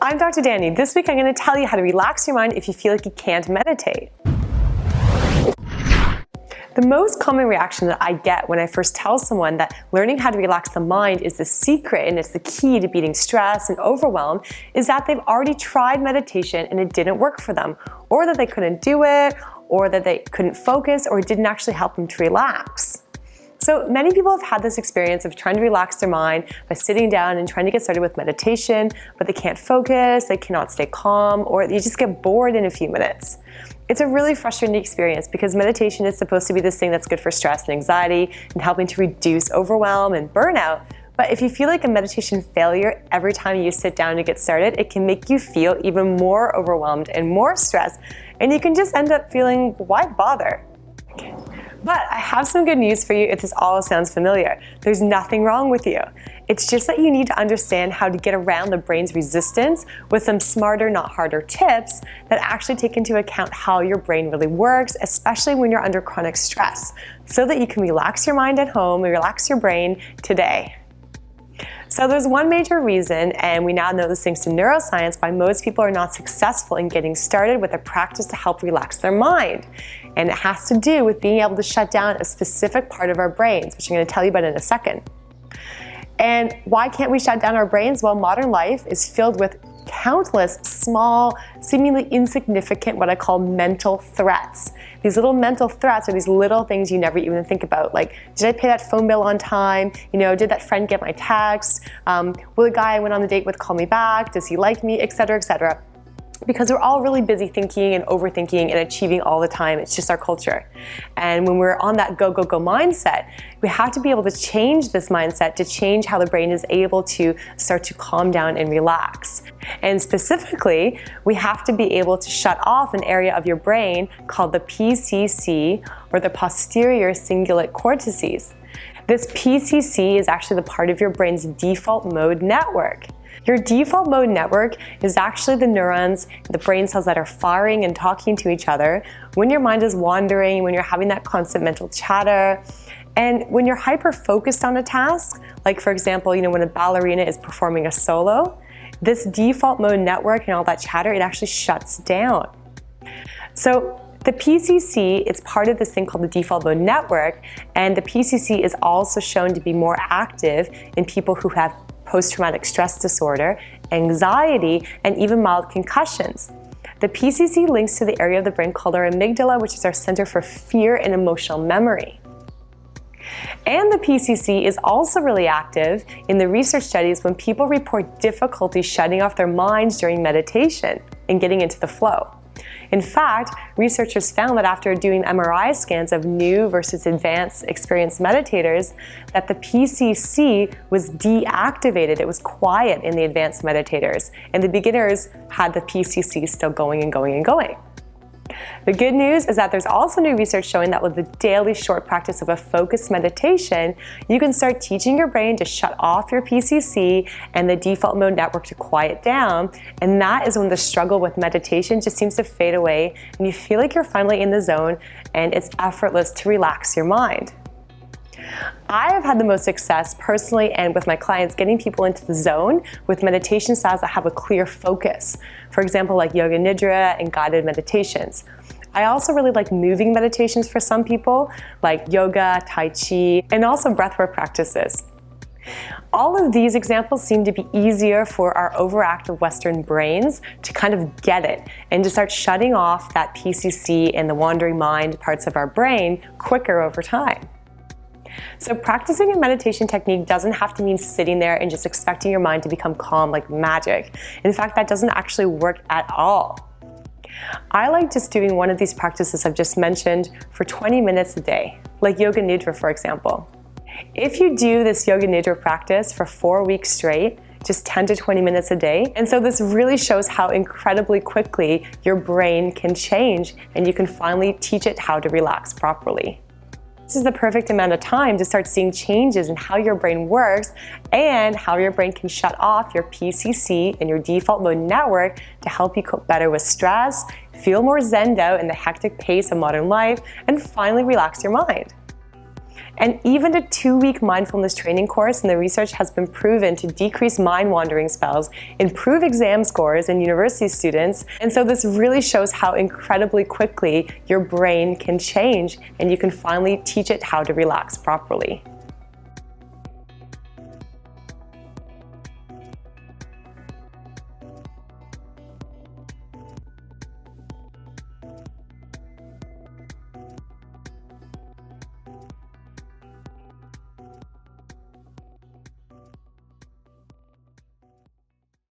I'm Dr. Danny. This week I'm going to tell you how to relax your mind if you feel like you can't meditate. The most common reaction that I get when I first tell someone that learning how to relax the mind is the secret and it's the key to beating stress and overwhelm is that they've already tried meditation and it didn't work for them, or that they couldn't do it, or that they couldn't focus, or it didn't actually help them to relax. So many people have had this experience of trying to relax their mind by sitting down and trying to get started with meditation, but they can't focus, they cannot stay calm, or you just get bored in a few minutes. It's a really frustrating experience because meditation is supposed to be this thing that's good for stress and anxiety and helping to reduce overwhelm and burnout. But if you feel like a meditation failure every time you sit down to get started, it can make you feel even more overwhelmed and more stressed, and you can just end up feeling, why bother? But I have some good news for you if this all sounds familiar. There's nothing wrong with you. It's just that you need to understand how to get around the brain's resistance with some smarter, not harder tips that actually take into account how your brain really works, especially when you're under chronic stress, so that you can relax your mind at home and relax your brain today. So there's one major reason, and we now know this thanks to neuroscience, why most people are not successful in getting started with a practice to help relax their mind. And it has to do with being able to shut down a specific part of our brains, which I'm going to tell you about in a second. And why can't we shut down our brains? Well, modern life is filled with countless small, seemingly insignificant, what I call mental threats. These little mental threats are these little things you never even think about, like, did I pay that phone bill on time? Did that friend get my text? Will the guy I went on the date with call me back? Does he like me? Etc., etc. Because we're all really busy thinking and overthinking and achieving all the time. It's just our culture. And when we're on that go, go, go mindset, we have to be able to change this mindset to change how the brain is able to start to calm down and relax. And specifically, we have to be able to shut off an area of your brain called the PCC, or the posterior cingulate cortices. This PCC is actually the part of your brain's default mode network. Your default mode network is actually the neurons, the brain cells that are firing and talking to each other when your mind is wandering, when you're having that constant mental chatter, and when you're hyper-focused on a task, like for example, when a ballerina is performing a solo, this default mode network and all that chatter, it actually shuts down. So the PCC, it's part of this thing called the default mode network, and the PCC is also shown to be more active in people who have post-traumatic stress disorder, anxiety, and even mild concussions. The PCC links to the area of the brain called our amygdala, which is our center for fear and emotional memory. And the PCC is also really active in the research studies when people report difficulty shutting off their minds during meditation and getting into the flow. In fact, researchers found that after doing MRI scans of new versus advanced experienced meditators, that the PCC was deactivated. It was quiet in the advanced meditators, and the beginners had the PCC still going and going and going. The good news is that there's also new research showing that with the daily short practice of a focused meditation, you can start teaching your brain to shut off your PCC and the default mode network to quiet down, and that is when the struggle with meditation just seems to fade away and you feel like you're finally in the zone and it's effortless to relax your mind. I have had the most success personally and with my clients getting people into the zone with meditation styles that have a clear focus. For example, like yoga nidra and guided meditations. I also really like moving meditations for some people, like yoga, tai chi, and also breathwork practices. All of these examples seem to be easier for our overactive Western brains to kind of get it and to start shutting off that PCC and the wandering mind parts of our brain quicker over time. So practicing a meditation technique doesn't have to mean sitting there and just expecting your mind to become calm like magic. In fact, that doesn't actually work at all. I like just doing one of these practices I've just mentioned for 20 minutes a day, like yoga nidra, for example. If you do this yoga nidra practice for 4 weeks straight, just 10 to 20 minutes a day, and so this really shows how incredibly quickly your brain can change and you can finally teach it how to relax properly. This is the perfect amount of time to start seeing changes in how your brain works and how your brain can shut off your PCC and your default mode network to help you cope better with stress, feel more zened out in the hectic pace of modern life, and finally relax your mind. And even a 2-week mindfulness training course in the research has been proven to decrease mind-wandering spells, improve exam scores in university students. And so this really shows how incredibly quickly your brain can change, and you can finally teach it how to relax properly.